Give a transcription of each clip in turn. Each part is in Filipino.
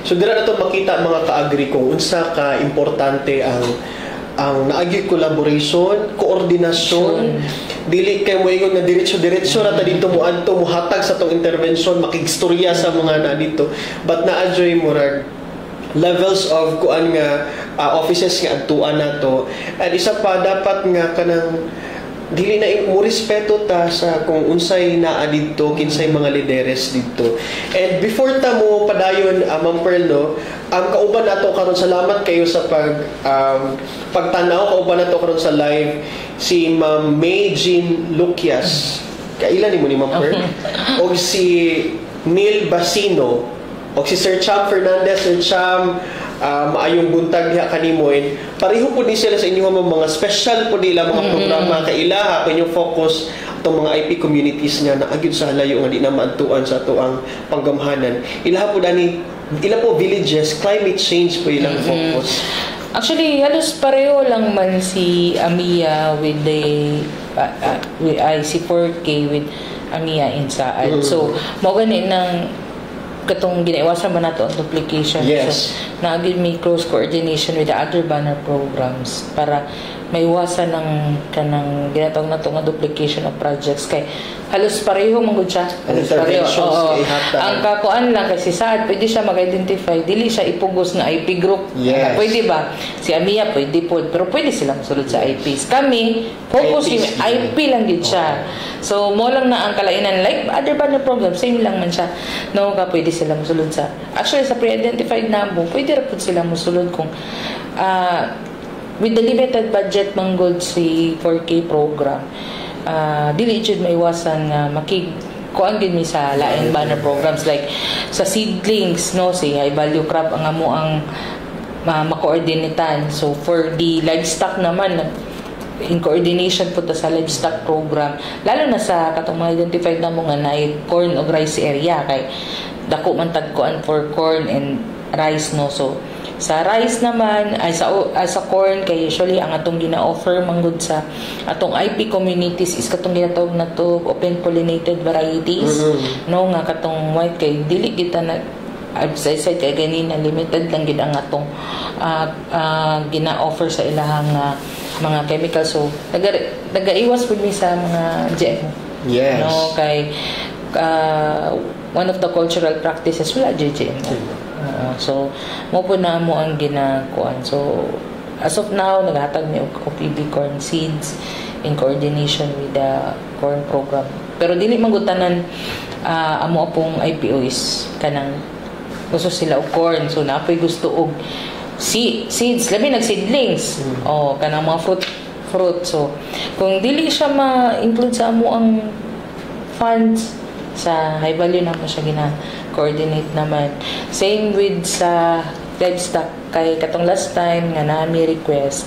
So dira nato makita mga ka-agri kung unsa ka importante ang naagi collaboration, koordinasyon, dili kay mo ingon na diretso na ta dito mo adto mo hatag sa tong intervention, makigstorya sa mga na dito, but na-adjoy mo rag levels of kuan nga offices nga adtuan nato. And isa pa dapat nga kanang dili na mo respeto ta sa kung unsay naa dito, kinsay mga lideres dito. And before ta mo padayon, Ma'am Pearl, no, kauban nato karon, salamat kayo sa pagtanaw, kauban nato karon sa live si Ma'am May Jean Lucias, kailan ni mo ni Ma'am Pearl, o si Neil Basino, o si Sir Cham Fernandez. Sir Cham, maayong buntag diha kanimo, and pareho po din sila sa inyong mga special po nila mga programa kay ilaha kanyang focus atong mga IP communities nga naagid sa halayo nga di na maadtuan sa ato ang panggamhanan. Ilaha po dani, ila po villages, climate change po ilang focus. Actually, halos pareho lang man si Amia with the IC4K with Amia in Saad. So, mo ganin ng katong ginaiwasan man nato ang duplication. Yes. So, naagid may close coordination with the other banner programs para maiwasan ng kanang ginatawag nato nga duplication of projects kay halos pareho man gud siya. Halos pareho. Ang kakuan lang kasi Saad pwede siya mag-identify, dili siya ipugos nga IP group. Yes. Pwede ba? Si Amia pwede po, pero pwede silang sulod sa IPs. Kami focus yung IP lang gid siya. So mo lang na ang kalainan, like other banner programs same lang man siya. No, ka pwede sila musulod sa, actually sa pre-identified na mo, pwede rin po sila musulod kung with the limited budget manggod si 4K program, dili jud maiwasan nga kuan gid mi sa lain banner programs like sa seedlings, no, si high value crop ang amo ang ma-coordinatean. So for the livestock naman, in coordination po ta sa livestock program, lalo na sa katong mga identified na mo nga na corn o rice area kay dako man tagkuan for corn and rice, no. So sa rice naman ay sa corn kay usually ang atong gina-offer manggod sa atong IP communities is katong ginatawag na to open pollinated varieties, no, nga katong white kay dili kita na as I said kay ganina limited lang gid ang atong gina-offer sa ilahang mga chemicals. So nagaiwas pud mi sa mga GMO. Yes. No, kay one of the cultural practices wala GMO. So mo po na mo ang ginakuan. So as of now naghatag mi og OPB corn seeds in coordination with the corn program. Pero dili mangutanan amo pong IPO is kanang gusto sila og corn, so napoy gusto og seeds, labi nag-seedlings. Kanang mga fruit. So kung dili siya ma-include sa amo ang funds, sa high value na mo siya gina-coordinate naman. Same with sa livestock, kay katong last time nga nami request,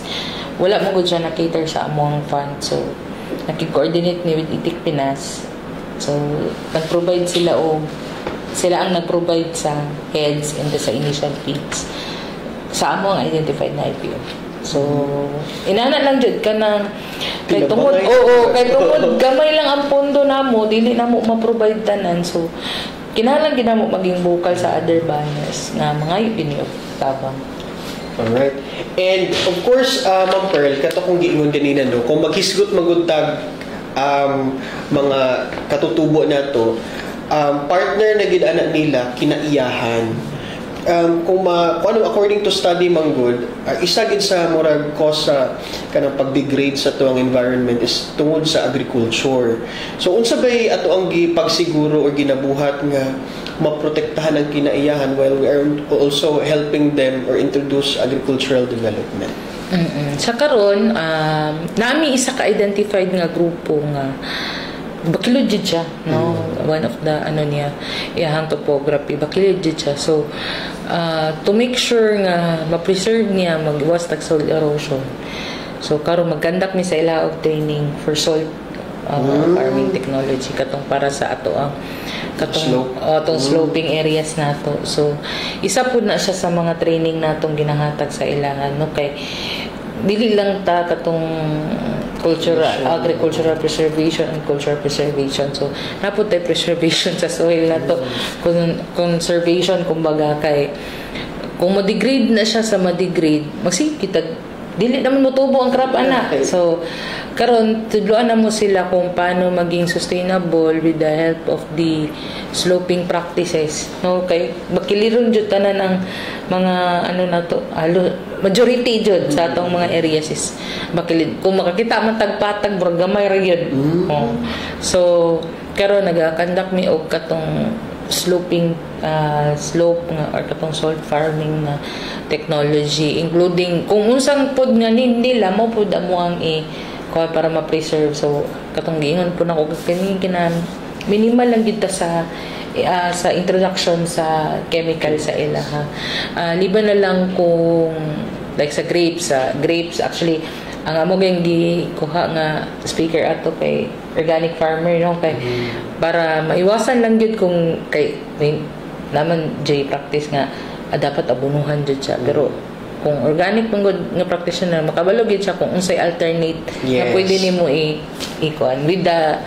wala mo gud siya na-cater sa amo ang fund. So naki-coordinate ni with Itik Pinas. So nag-provide sila ang nag-provide sa heads and sa initial feeds sa amo ang identified na IPO. So inana lang jud ka na kay tungod gamay lang ang pondo namo, dili namo ma-provide tanan. So kinahanglan gid namo maging vocal sa other banners na mga opinion tabang. Alright. And of course, Ma'am Pearl, kato kung giingon kanina, no, kung maghisgot maguntag mga katutubo nato, partner na gid anak nila kinaiyahan. Kung according to study manggod, isa gid sa murag cause sa kanang pag-degrade sa tuang environment is tungod sa agriculture. So unsa bay ato ang gipagsiguro o ginabuhat nga maprotektahan ang kinaiyahan while we are also helping them or introduce agricultural development? Sa karon nami isa ka identified nga grupo nga bakilid jud siya, no, one of the iyahang topography bakilid jud siya. So to make sure nga ma-preserve niya mag-iwas tag soil erosion, so karon mag-conduct mi sa ila og training for soil farming technology katong para sa ato ang katong sloping areas nato. So isa pud na siya sa mga training natong ginahatag sa ilahan, no, kay dili lang ta katong agricultural preservation and cultural preservation. So napud tay preservation sa soil na to, conservation kumbaga, kay kung ma-degrade na siya sa ma-degrade, kita dili naman motubo ang crop ana. So karon tudloan na mo sila kung paano maging sustainable with the help of the sloping practices, no? Kay makiliron jud tanan ng mga na to, majority jud sa atong mga areas is makilid. Kung makakita man tagpatag gamay ra gyud. So karon naga-conduct mi og katong sloping slope nga or katong salt farming na technology, including kung unsang pod nga nila mo pod amo ang para ma-preserve. So katong giingon po nako kina minimal lang gid ta sa introduction sa chemical sa ila ha. Liban na lang kung like sa grapes actually ang amo gyud gikuha nga speaker ato kay organic farmer, no, kay para maiwasan lang gyud kung kay naman practice nga dapat abunuhan jud siya, pero kung organic mong nga practitioner makabalo gyud siya kung unsay alternate na pwede nimo ikuan with the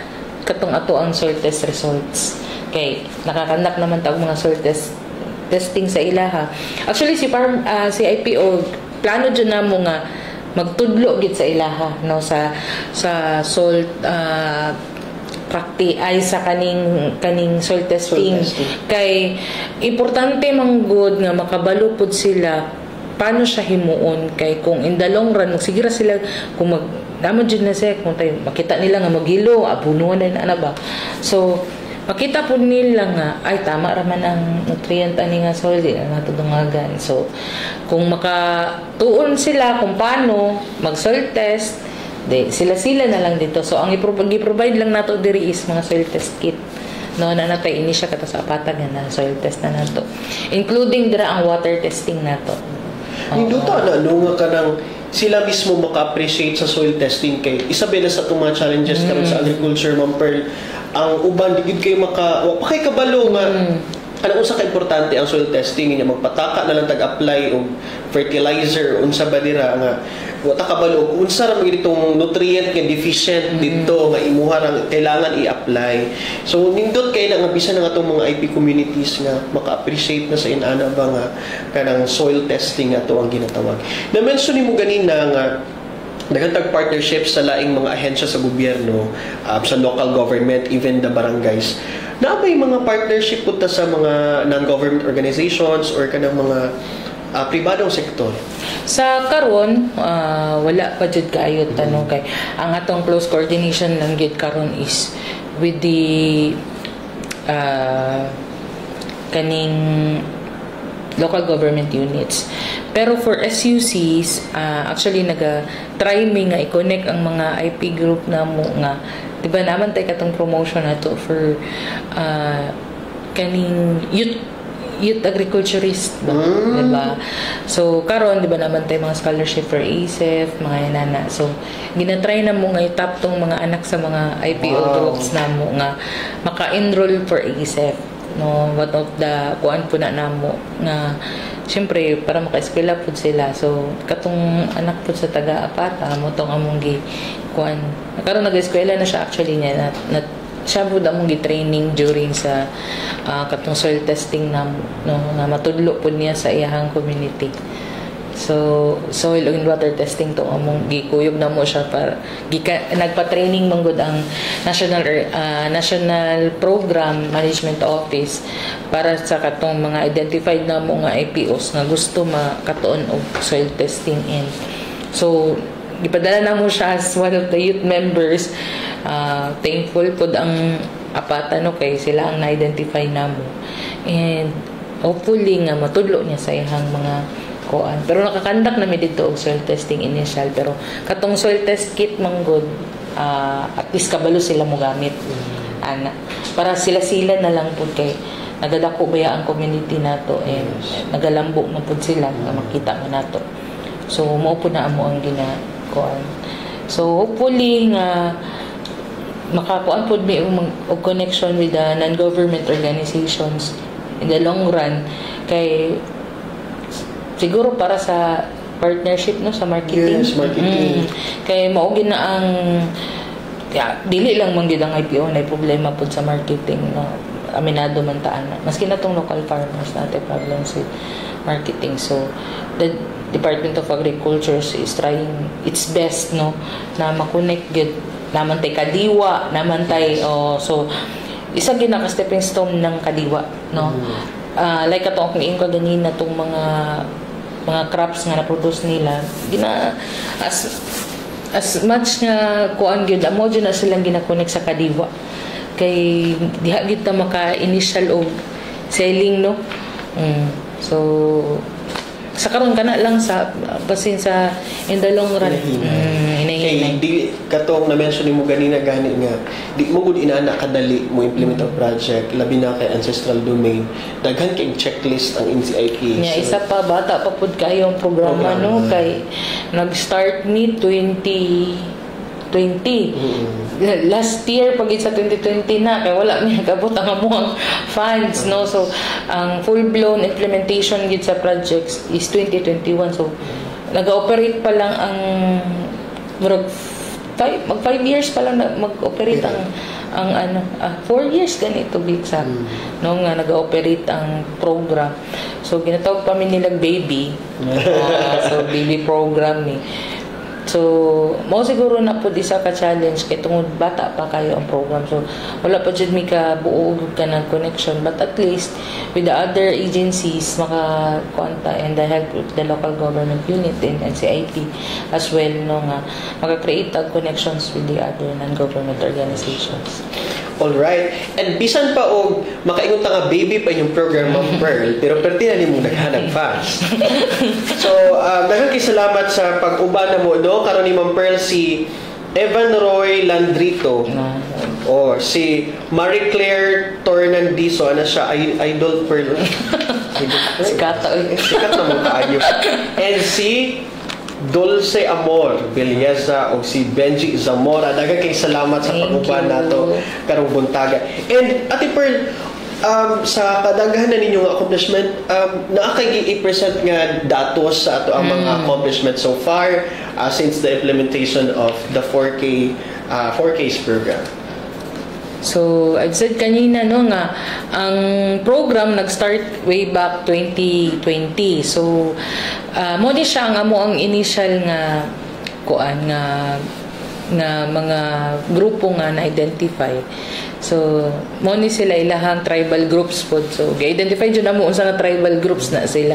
katong ato ang soil test results. Kay nakakandak naman tag mga soil testing sa ilaha. Actually si IPO plano jud namo nga magtudlo gid sa ilaha, no, sa salt sa kaning soil testing. Kay importante manggod nga makabalo pud sila paano siya himuon, kay kung in the long run magsigira sila kung naman dyan na siya kung tayo makita nila nga magilo abunuan na ba, so makita po nila nga ay tama raman ang nutrient ani nga soil di na tudungagan. So kung makatuon sila kung paano mag soil test, sila na lang dito. So ang i-provide lang nato diri is mga soil test kit, no, na natay ini siya kata sa apatag na soil test na nato, including dira ang water testing nato. Hinduta na nga ka ng sila mismo maka-appreciate sa soil testing, kay isa ba na sa itong mga challenges karon sa agriculture, Ma'am Pearl, ang uban digid kayo wa pa kay kabalo nga ano usa ka importante ang soil testing niya, magpataka na lang tag-apply og fertilizer unsa ba dira nga wa ta kabalo kung unsa ra magid itong nutrient nga deficient dito nga imuha ra kailangan i-apply. So nindot kay na nga bisan nga itong mga IP communities nga maka-appreciate na sa inana ba nga kanang soil testing ato ang ginatawag. Na-mention nimo ganina nga naghatag partnerships sa laing mga ahensya sa gobyerno, sa local government, even the barangays. Na may mga partnership punta sa mga non-government organizations or kanang mga pribadong sektor? Sa karon wala pa jud kaayo tanong kay ang atong close coordination lang gid karon is with the kaning local government units. Pero for SUCs, actually try mi nga i-connect ang mga IP group na mo nga, di ba naman tayo katong promotion na to for kaning youth agriculturist ba? Diba? So karon di ba naman tayo mga scholarship for ASEF, mga inana. So ginatry na mo nga itap tong mga anak sa mga IPO groups na mo nga maka-enroll for ASEF, no, one of the kuan po na namo nga siyempre para maka-eskwela po sila. So katong anak po sa taga-apata mo tong among kuan karon nag-eskwela na siya actually niya na siya po among gi-training during sa katong soil testing na no, na matudlo po niya sa iyahang community. So soil and water testing to among gikuyog na mo siya para nagpa-training manggod ang National Program Management Office para sa katong mga identified na mo nga IPOs nga gusto makatuon og soil testing in. So gipadala na mo siya as one of the youth members. Thankful pod ang apata, no, kay sila ang na-identify na mo, and hopefully nga matudlo niya sa ihang mga kuan. Pero nakakandak na mi dito og soil testing initial, pero katong soil test kit manggod at least kabalo sila mo gamit ana para sila na lang pud kay nagadako baya ang community nato, and nagalambo na pud sila nga makita mo nato. So mao pud na amo ang ginakuan. So hopefully nga makakuan pud mi og connection with the non-government organizations in the long run, kay siguro para sa partnership no sa marketing. Yes, marketing. Kay mao gina ang dili lang man gid ang IPO na problema pud sa marketing no. Aminado man taan na. Maski na tong local farmers natin problems with marketing. So the Department of Agriculture is trying its best no na ma-connect gid naman tay kadiwa, naman tay so isa gid na ka stepping stone ng kadiwa no. Like atong niing ko ganina tong mga crops nga na-produce nila gina as much nga kuan gyud amo gyud na silang gina-connect sa kadiwa kay diha gyud ta maka initial og selling no. So sa karon kana lang sa basin sa in the long run kay di katong na mention nimo ganina gani nga di mo gud inaana kadali mo implement ang project labi na kay ancestral domain daghan kay checklist ang NCIP nya isa pa bata pa pud kayo ang programa no kay nag-start ni 2020 last year pag sa 2020 na kay wala mi kabot ang among funds no. So ang full blown implementation gid sa projects is 2021. So nag-operate pa lang ang mag 5 years pa lang mag-operate ang 4 years ganito bitsa no nga nag-operate ang program. So ginatawag pa mi nilang baby. So baby program ni. So, mo siguro na po isa ka challenge kay tungod bata pa kayo ang program. So, wala pa jud mi ka buog ka ng connection but at least with the other agencies maka-contact and the help of the local government unit and NCIP as well no nga maka-create og connections with the other non-government organizations. All right. And bisan pa og makaingon ta nga baby pa inyong program Ma'am Pearl pero perti na nimo naghanap fast. So, daghang salamat sa pag-uban na mo no karon ni Ma'am Pearl si Evan Roy Landrito or si Marie Claire Tornandiso ana siya idol Pearl. Sikat na mo kaayo. And si Dulce Amor Bilyeza o si Benji Zamora daghang kay salamat sa pag-uban nato karong buntaga. And Ate Pearl sa kadaghan na ninyong accomplishment naa kay i-present nga datos sa ato ang mga accomplishments so far since the implementation of the 4Ks program. So, I've said kanina no nga ang program nag-start way back 2020. So, mo di siya ang amo ang initial nga kuan nga mga grupo nga na-identify. So, mo ni sila ilahang tribal groups po. So, ga-identify dyan na mo unsa nga tribal groups na sila.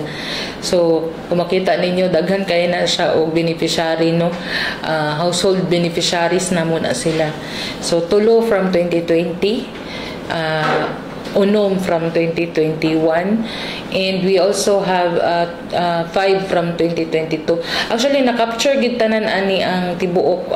So, kung makita ninyo, daghan kayo na siya o beneficiary, no? Household beneficiaries na muna sila. So, tulo from 2020, unom from 2021, and we also have 5 from 2022. Actually, na-capture gid tanan ani ang tibuok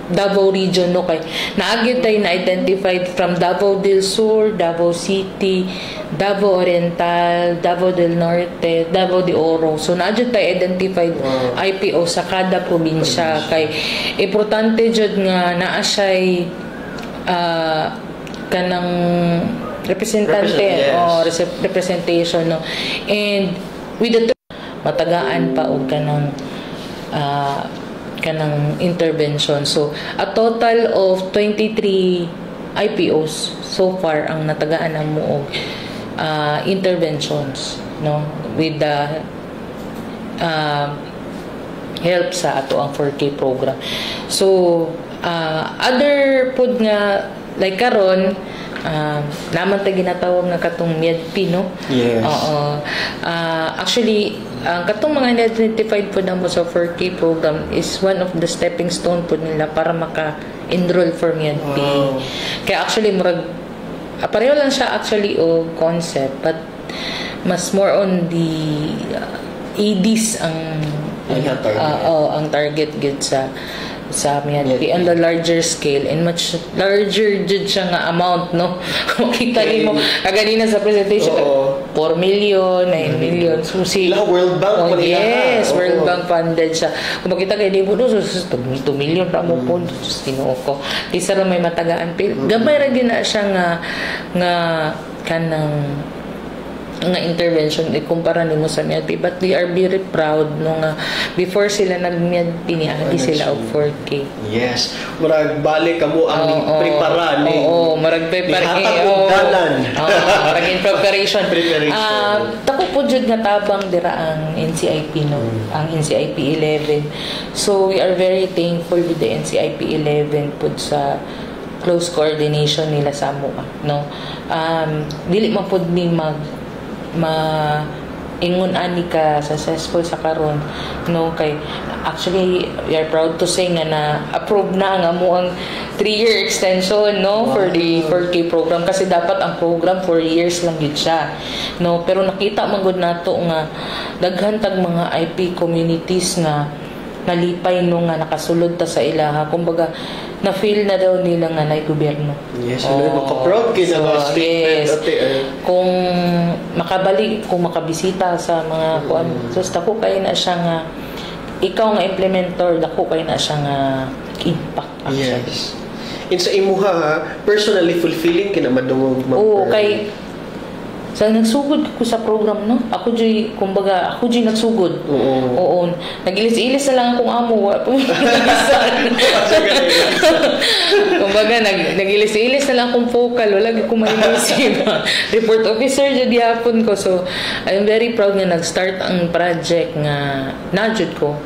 Davao region no kay naagid tayo na-identified from Davao del Sur, Davao City, Davao Oriental, Davao del Norte, Davao de Oro. So naagid tayo identified IPO sa kada probinsya kay importante jud nga naa siya'y kanang representante o representation no. And with the matagaan pa og kanang intervention. So, a total of 23 IPOs so far ang natagaan na mo og interventions no with the help sa ato ang 4K program. So, other pod nga like karon naman ta ginatawag nga katong MEDP no. Yes. Actually katong mga identified po na mo sa 4K program is one of the stepping stone po nila para maka-enroll for MEDP. Wow. Kaya actually pareho lang siya actually o concept but mas more on the EDs ang target gid sa MEDP on the larger scale and much larger jud siya nga amount no. Makita nimo kaganina sa presentation 4 million, 9 million. So si World Bank yes, World Bank funded siya. Kung makita kay nimo so 2 million ra mo po Tinuo ko. Isa ra may matagaan gamay ra gyud na siya nga kanang nga intervention ikumpara nimo sa MIADP, but we are very proud nung before sila nag-MIADP niagi sila og 4K. Yes, murag balik kamo ang prepara ni. Murag prepare murag in preparation. Tako po jud nga tabang dira ang NCIP no, ang NCIP 11. So we are very thankful with the NCIP 11 pud sa close coordination nila sa amo no. Dili man pud ni ingon ani ka successful sa karon no, kay actually we are proud to say nga na approve na ang amo ang 3-year extension no. Wow. For the 4K program kasi dapat ang program 4 years lang gid siya no, pero nakita man gud nato nga daghan tag mga IP communities nga nalipay no nga nakasulod ta sa ilaha, kumbaga na feel na daw nila nga nay gobyerno. Yes, maka-proud kina nga statement. Kung makabalik, kung makabisita sa mga kuan, so dako kay na siya nga ikaw nga implementer, dako kay na siya nga impact actually. Yes. In sa imuha personally fulfilling kina madungog kay sa nagsugod ko sa program no, ako joy kumbaga ako joy nagsugod. Oo. Nagilis-ilis na lang akong amo. Kumbaga nagilis-ilis na lang akong focal, wala gyud ko ma-receive. Report officer jud yapon ko. So I'm very proud nga nag-start ang project nga najud ko.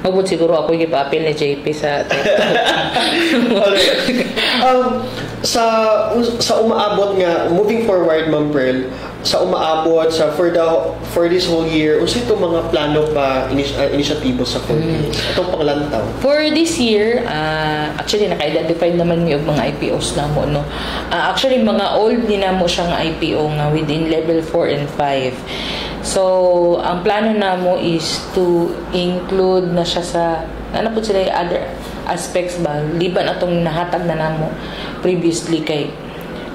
Mabot siguro ako gipa-appeal ni JP sa sa umaabot nga moving forward Ma'am Pearl, sa umaabot sa for this whole year unsa itong mga plano pa inisyatibo sa itong panglantaw for this year. Actually naka-identify naman mi og mga IPOs namo no. Actually mga old ni namo siyang IPO nga within level 4 and 5. So ang plano namo is to include na siya sa ano po sila other aspects ba liban atong nahatag na namo previously, kay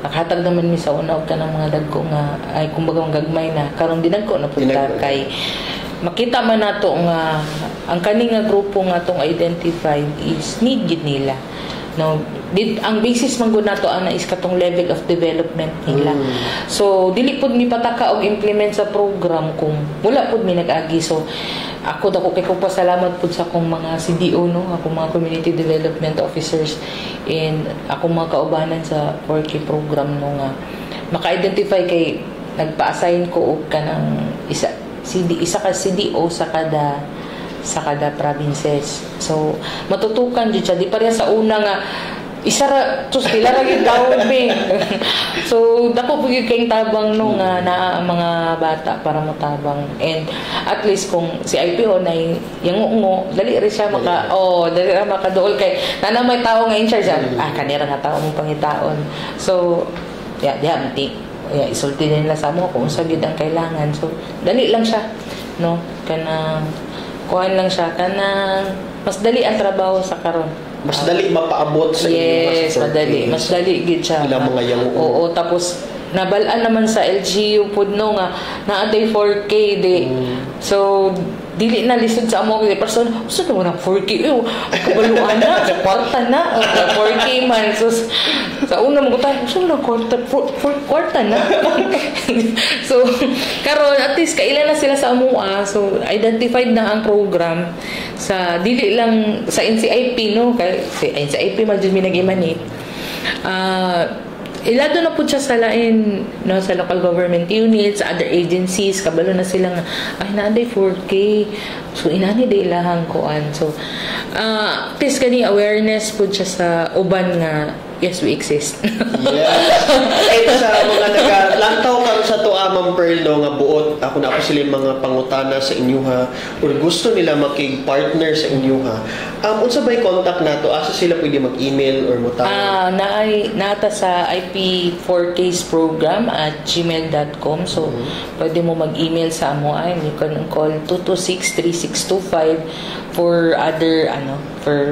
nakahatag naman mi sa una og kanang mga dagko nga ay kumbaga gagmay na karon dinagko na punta kay makita man nato nga ang kani nga grupo nga tong identified is need gid nila no. Ang basis man gud nato ana is katong level of development nila. So dili pud mi pataka og implement sa program kung wala pud mi nag-agi. So ako dako kay kong pasalamat pud sa akong mga CDO no, akong mga community development officers and akong mga kaubanan sa 4K program no nga maka-identify kay nagpa-assign ko og kanang isa ka CDO sa kada provinces. So matutukan jud siya di pareha sa una nga isa ra tus pila ra gyud daw be. So dako po gyud kay tabang no nga naa mga bata para mo tabang, and at least kung si IPO na yangungo dali ra siya dali ra makaduol kay nana may tawo nga in charge kanira nga tawo mong pangitaon. So isulti nila sa mo kung sa gyud ang kailangan. So dali lang siya no, kanang kuan lang siya kanang mas dali ang trabaho sa karon. Mas dali mapaabot sa yes, mas dali gid siya. Ilang mga yang tapos nabalaan naman sa LGU pud no nga naa day 4K day. So dili na lisod sa amo kay person usa na mo 4K kabaluan na sa kwarta na 4K man. So sa una mo gutan usa na kwarta na. So karon at least kailan na sila sa amoa. So identified na ang program sa dili lang sa NCIP no, kay NCIP man jud mi nag-emanate. Ilado na po siya sa lain no, sa local government units, other agencies, kabalo na silang ay naaday 4K. So inani day ilahang kuan. So at least kani awareness po siya sa uban nga yes, we exist. Yes. Sa mga naglantaw karon sa tuwa Ma'am Pearl no, nga buot ako na sila mga pangutana sa inyuha or gusto nila makig-partner sa inyuha. Unsa bay contact nato? Asa sila pwede mag-email or mutawag? Nata sa IP4Ks program at gmail.com. So pwede mo mag-email sa amo ay you can call 226-3625 for other for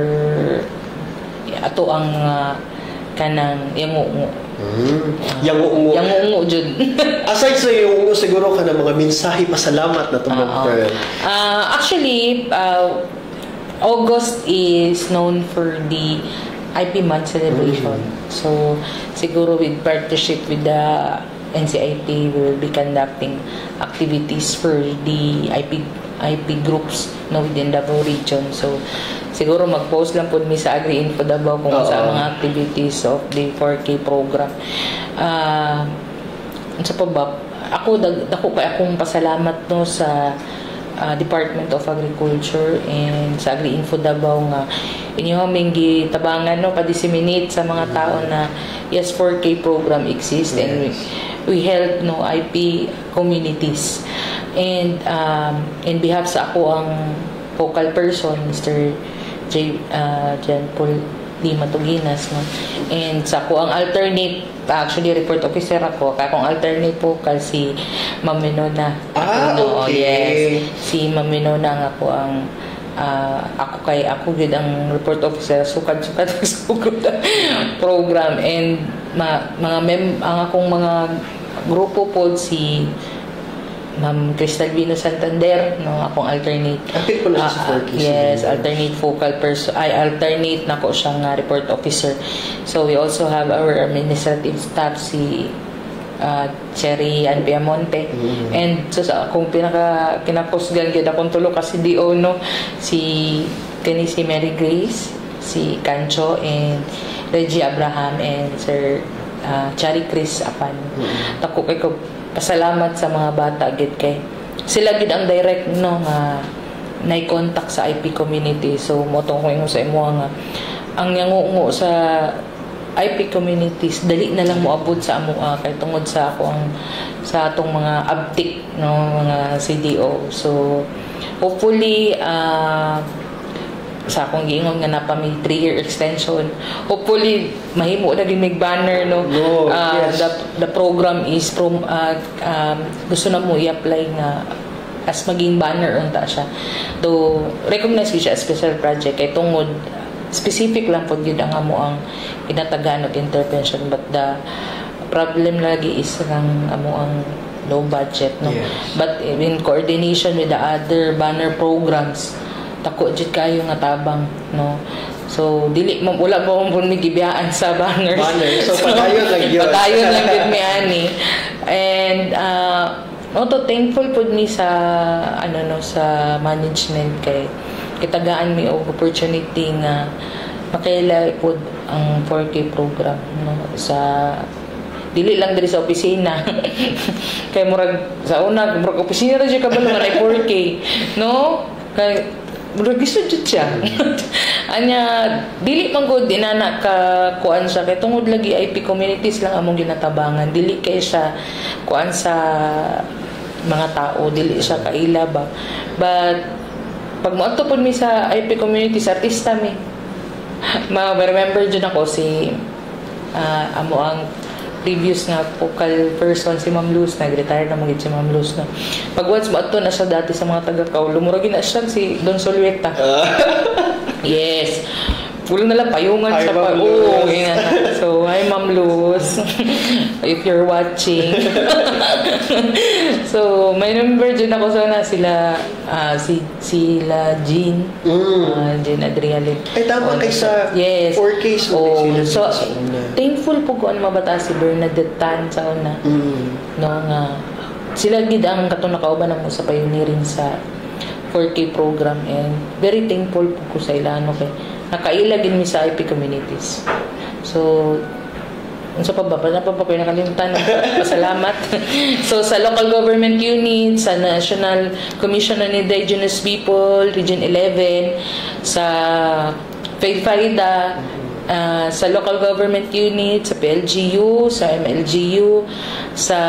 ato ang kanang yangungo. Yangungo jud. Aside sa yangungo siguro ka ng mga mensahe pasalamat na Ma'am Pearl. Actually, August is known for the IP month celebration. So siguro with partnership with the NCIP will be conducting activities for the IP groups within Davao region. So siguro mag-post lang po mi sa AgriInfo Davao kung sa mga activities of the 4K program. Sa pa ba, ako kay akong pasalamat sa Department of Agriculture and sa AgriInfo Davao nga inyo aming gitabangan pa-disseminate sa mga tao na yes, 4K program exists, and we help IP communities. And in behalf sa ako ang focal person, Mr. John Paul Lima Tuginas, and sa ako ang alternate, actually report officer ako, akong alternate vocal si Ma'am Minona. Okay. Yes, si Ma'am Minona nga ako ang ako gid ang report officer, sukad program, and ang akong mga grupo po si Ma'am Cristal Vino Santander, akong alternate. Akit po lang sa 4K. Yes, alternate focal person. Alternate na ko siyang report officer. So we also have our administrative staff, si Cherry and Piamonte. And so akong kinapostgan gid akong tulo kasi DO si Mary Grace, si Cancho, and Reggie Abraham, and Sir Chari Chris Apan. Tako kay ko pasalamat sa mga bata gid kay sila gid ang direct nga nai-contact sa IP community. So motong ko ingon sa imo nga ang yangungo sa IP communities dali na lang moabot sa amo kay tungod sa ako sa atong mga abtik mga CDO. So hopefully sa akong giingon nga napami 3-year extension, hopefully mahimo na din mig banner yes. The program is from gusto na mo i-apply nga as maging banner unta siya, though recognize siya as special project kay tungod specific lang pod gyud ang amo ang kinatagaan og intervention, but the problem lagi is ang amo ang low budget Yes. But in coordination with the other banner programs, tako jud kayo nga tabang so dili wala mo pun mi gibiyaan sa banners. So padayon lang gyud. Padayon lang gyud mi ani. And thankful pud mi sa sa management kay kitagaan mi og opportunity nga makaila pud ang 4K program sa dili lang diri sa opisina. Kay murag sa una murag opisina ra jud kabalo nga 4K kay gusto jud siya. Anya dili man gud dinana ka kuan siya kay tungod lagi IP communities lang among ginatabangan, dili kay siya kuan sa mga tao, dili siya kaila ba. But pag moadto pud mi sa IP communities, artista mi remember jud ako si amo ang previous nga focal person si Ma'am Luz, nag-retire na magit si Ma'am Luz pag once maadto na siya dati sa mga taga-Kaul, lumuragi na siya si Don Solueta. Yes, pulo na lang payungan hi, sa so hi Ma'am Luz, if you're watching. So may number dyan ako sana sila sila Jean Jean Adrialin. Ay tama kay sa yes. 4K so thankful po ko ang mabata si Bernadette Tan sa una nga sila gid ang katong nakauban mo sa pioneering sa 4K program, and very thankful po ko sa ilano kay nakaila din mi sa IP communities. So unsa pa ba nakalimutan pasalamat. So sa local government units, sa National Commission on Indigenous People Region 11, sa FAIDA, sa local government unit, sa PLGU, sa MLGU, sa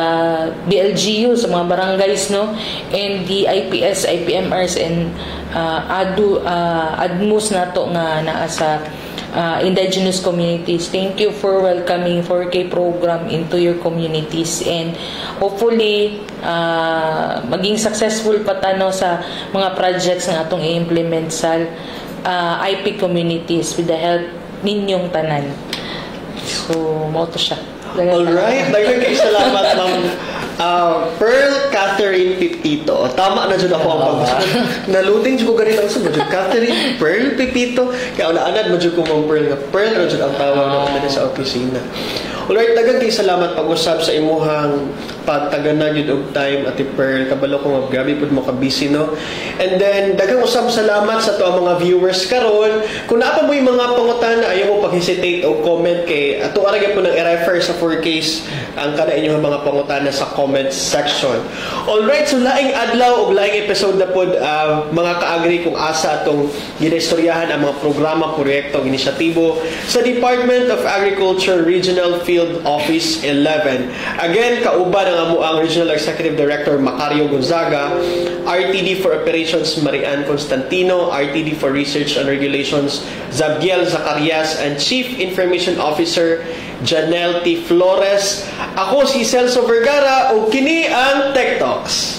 BLGU, sa mga barangays and the IPS, IPMRs, and ADMUS nato nga naa sa indigenous communities. Thank you for welcoming 4K program into your communities, and hopefully maging successful patano sa mga projects na atong i-implement sa IP communities with the help ninyong tanan. So mo to siya. Alright, daghang kay salamat Ma'am Pearl Catherine Pipito. Tama na dyan ako ang naluding dyan ko ganit ang sunod. Catherine Pearl Pipito. Kaya una-anad mo dyan ko Ma'am Pearl nga Pearl na dyan ang tawag na sa opisina. Alright, daghang kay salamat pag-usab sa imuhang pagtaganan yun og time, Ate Pearl. Kabalo ko nga, grabe po mo ka-busy, no? And then, daghang usab salamat sa to ang mga viewers karon. Kung naapa mo yung mga pangutana, ayaw mo pag-hesitate o comment kay ato aragay po nang i-refer sa 4Ks ang kada inyong mga pangutana sa comment section. Alright, so laing adlaw o laing episode na po mga ka-agri kung asa atong ginaistoryahan ang mga programa, proyekto, inisyatibo sa Department of Agriculture Regional Field Office 11. Again, kauban ang amo ang Regional Executive Director Macario Gonzaga, RTD for Operations Marian Constantino, RTD for Research and Regulations Zabdiel Zacarias, and Chief Information Officer Janelle T. Flores. Ako si Celso Vergara o kini ang Tech Talks.